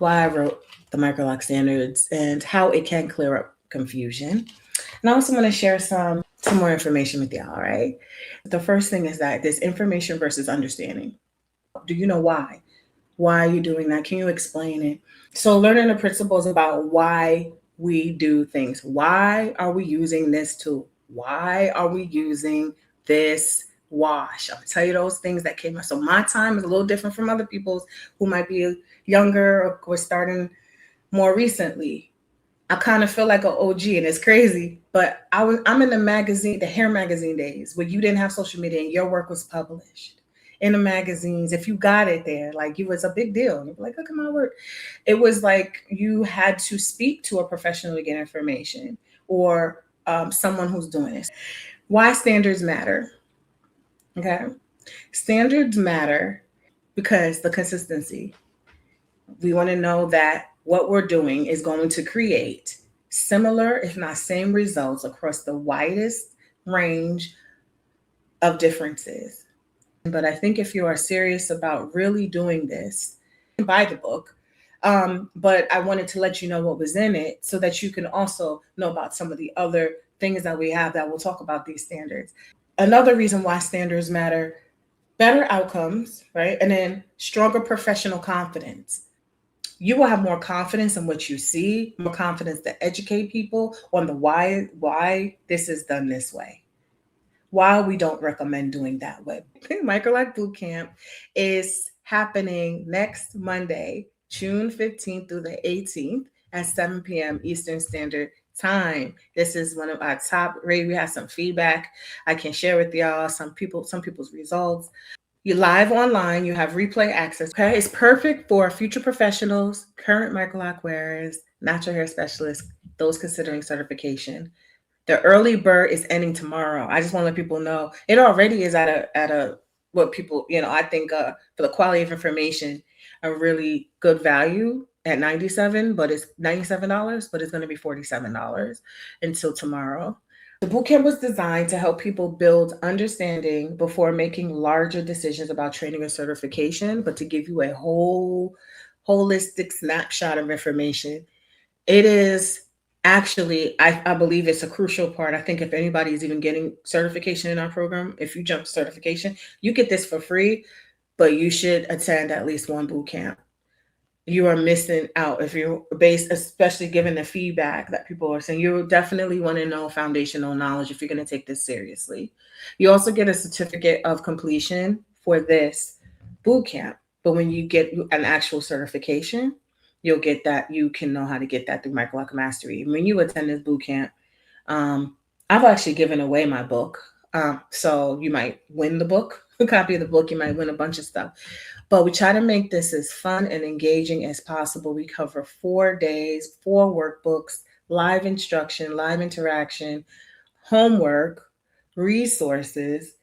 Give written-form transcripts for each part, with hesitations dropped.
why I wrote the Microloc Standards and how it can clear up confusion. And I also want to share some more information with y'all, right? The first thing is that there's information versus understanding. Do you know why? Why are you doing that? Can you explain it? So learning the principles about why we do things. Why are we using this tool? Why are we using this wash? I'll tell you those things that came up. So my time is a little different from other people's who might be younger or starting more recently. I kind of feel like an OG, and it's crazy. But I'm in the hair magazine days where you didn't have social media and your work was published in the magazines. If you got it there, like it was a big deal. You'd be like, look at my work. It was like you had to speak to a professional to get information, or someone who's doing this. Why standards matter? Okay, standards matter because the consistency. We want to know that what we're doing is going to create similar, if not same, results across the widest range of differences. But I think if you are serious about really doing this, buy the book. But I wanted to let you know what was in it so that you can also know about some of the other things that we have that will talk about these standards. Another reason why standards matter: better outcomes, right? And then stronger professional confidence. You will have more confidence in what you see, more confidence to educate people on the why this is done this way, why we don't recommend doing that way. Microloc Bootcamp is happening next Monday, June 15th through the 18th at 7 p.m. Eastern Standard Time. This is one of our top rated. We have some feedback I can share with y'all, some people's results. You live online, you have replay access. Okay, it's perfect for future professionals, current Microloc wearers, natural hair specialists, those considering certification. The early bird is ending tomorrow. I just want to let people know it already is at a what people, I think for the quality of information, a really good value at $97, but it's $97, but it's going to be $47 until tomorrow. The bootcamp was designed to help people build understanding before making larger decisions about training or certification, but to give you a holistic snapshot of information. It is actually, I believe it's a crucial part. I think if anybody is even getting certification in our program, if you jump to certification, you get this for free, but you should attend at least one bootcamp. You are missing out if you're especially given the feedback that people are saying. You definitely want to know foundational knowledge if you're going to take this seriously. You also get a certificate of completion for this boot camp, but when you get an actual certification, you'll get that. You can know how to get that through Microloc Mastery. When you attend this boot camp, I've actually given away my book, so you might win the book, a copy of the book. You might win a bunch of stuff. But we try to make this as fun and engaging as possible. We cover 4 days, 4 workbooks, live instruction, live interaction, homework, resources.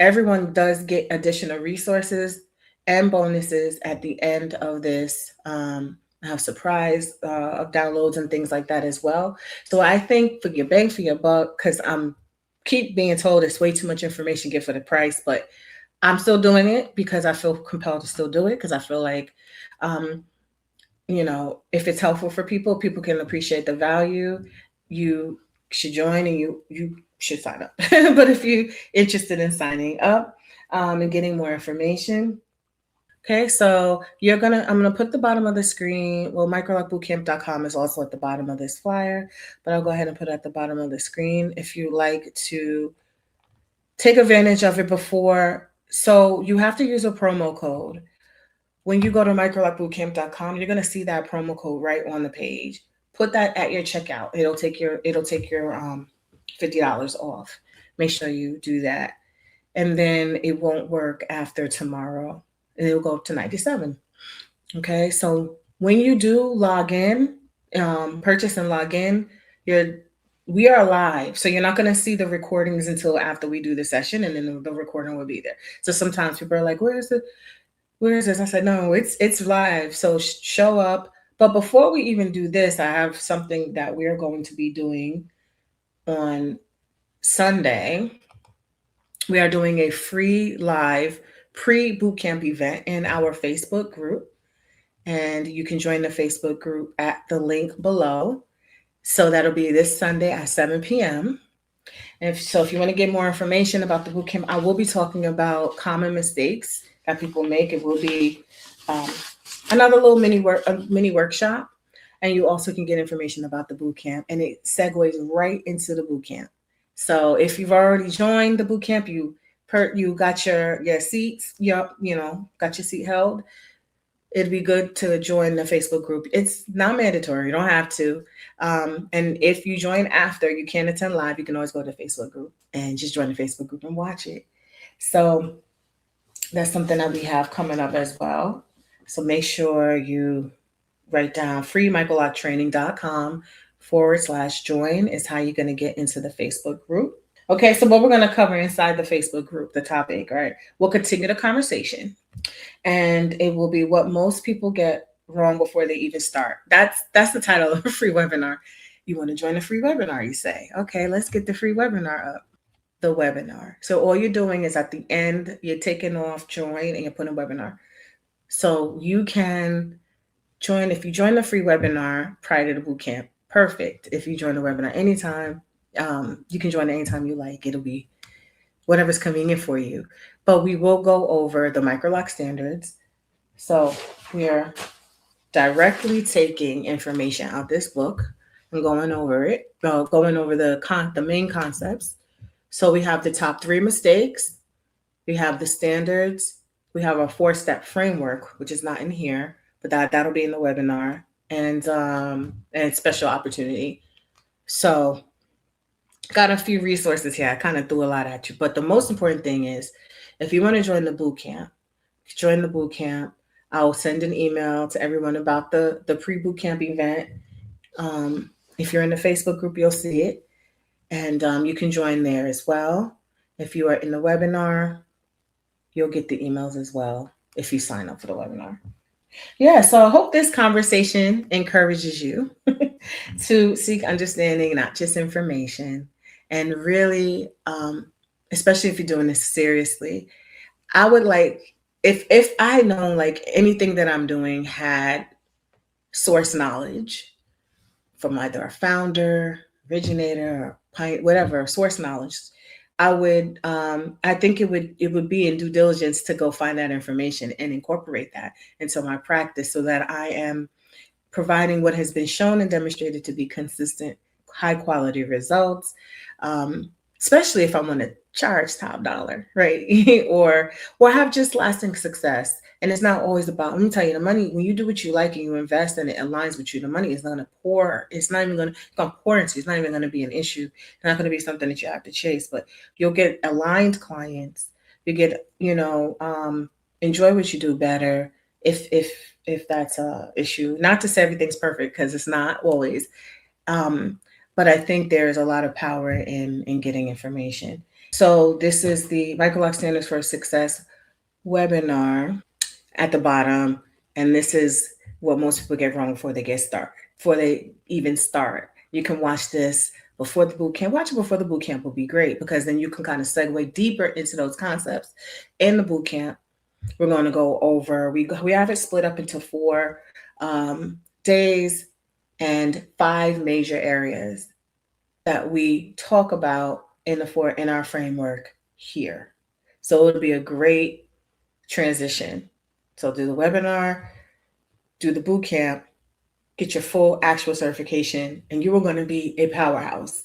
Everyone does get additional resources and bonuses at the end of this. I have surprise of downloads and things like that as well. So I think for your bang for your buck, because I'm keep being told it's way too much information get for the price, but I'm still doing it because I feel compelled to still do it because I feel like, if it's helpful for people, people can appreciate the value. You should join and you should sign up. But if you're interested in signing up and getting more information, okay, so I'm gonna put the bottom of the screen. Well, microlocbootcamp.com is also at the bottom of this flyer, but I'll go ahead and put it at the bottom of the screen if you like to take advantage of it before. So you have to use a promo code. When you go to microlocbootcamp.com, you're going to see that promo code right on the page. Put that at your checkout. It'll take your $50 off. Make sure you do that. And then it won't work after tomorrow. It'll go to 97. Okay, so when you do log in, purchase and log in, we are live, so you're not going to see the recordings until after we do the session, and then the recording will be there. So sometimes people are like, where is this? I said, no, it's live, so show up. But before we even do this, I have something that we're going to be doing on Sunday. We are doing a free live pre-bootcamp event in our Facebook group. and you can join the Facebook group at the link below. So that'll be this Sunday at 7 p.m. If you want to get more information about the bootcamp, I will be talking about common mistakes that people make. It will be um, another little mini workshop, and you also can get information about the bootcamp, and it segues right into the bootcamp. So if you've already joined the bootcamp, you got your seats, got your seat held. It'd be good to join the Facebook group. It's not mandatory. You don't have to. And if you join after, you can't attend live. You can always go to the Facebook group and just join the Facebook group and watch it. So that's something that we have coming up as well. So make sure you write down freemicroloctraining.com/join is how you're going to get into the Facebook group. Okay, so what we're going to cover inside the Facebook group, the topic, right? We'll continue the conversation, and it will be what most people get wrong before they even start. That's the title of a free webinar. You want to join a free webinar, you say. Okay, let's get the free webinar up. The webinar. So all you're doing is at the end, you're taking off join and you're putting webinar. So you can join, if you join the free webinar prior to the bootcamp, perfect. If you join the webinar anytime, you can join anytime you like. It'll be whatever's convenient for you. But we will go over the Microloc Standards. So we're directly taking information out this book and going over it, going over the main concepts. So we have the top 3 mistakes, we have the standards, we have a 4-step framework, which is not in here, but that'll be in the webinar, and special opportunity. So got a few resources here. I kind of threw a lot at you, but the most important thing is if you want to join the bootcamp, join the bootcamp. I'll send an email to everyone about the pre-bootcamp event. If you're in the Facebook group, you'll see it. And you can join there as well. If you are in the webinar, you'll get the emails as well if you sign up for the webinar. Yeah, so I hope this conversation encourages you to seek understanding, not just information. And really, especially if you're doing this seriously, I would like, if I know like anything that I'm doing had source knowledge from either a founder, originator, or whatever, source knowledge, I think it would be in due diligence to go find that information and incorporate that into my practice so that I am providing what has been shown and demonstrated to be consistent, high quality results, especially if I want to charge top dollar, right? or have just lasting success. And it's not always about, let me tell you, the money, when you do what you like and you invest and it aligns with you, the money is going to pour. It's not even going to pour into you. It's not even going to be an issue. It's not going to be something that you have to chase, but you'll get aligned clients. You get, enjoy what you do better if that's a issue. Not to say everything's perfect, because it's not always. But I think there's a lot of power in getting information. So this is the Microloc Standards for Success webinar at the bottom. And this is what most people get wrong before they even start. You can watch this before the bootcamp. Watch it before the bootcamp will be great, because then you can kind of segue deeper into those concepts. In the bootcamp, we're going to go over, we have it split up into 4 days and 5 major areas that we talk about in our framework here. So it'll be a great transition. So do the webinar, do the bootcamp, get your full actual certification, and you are going to be a powerhouse.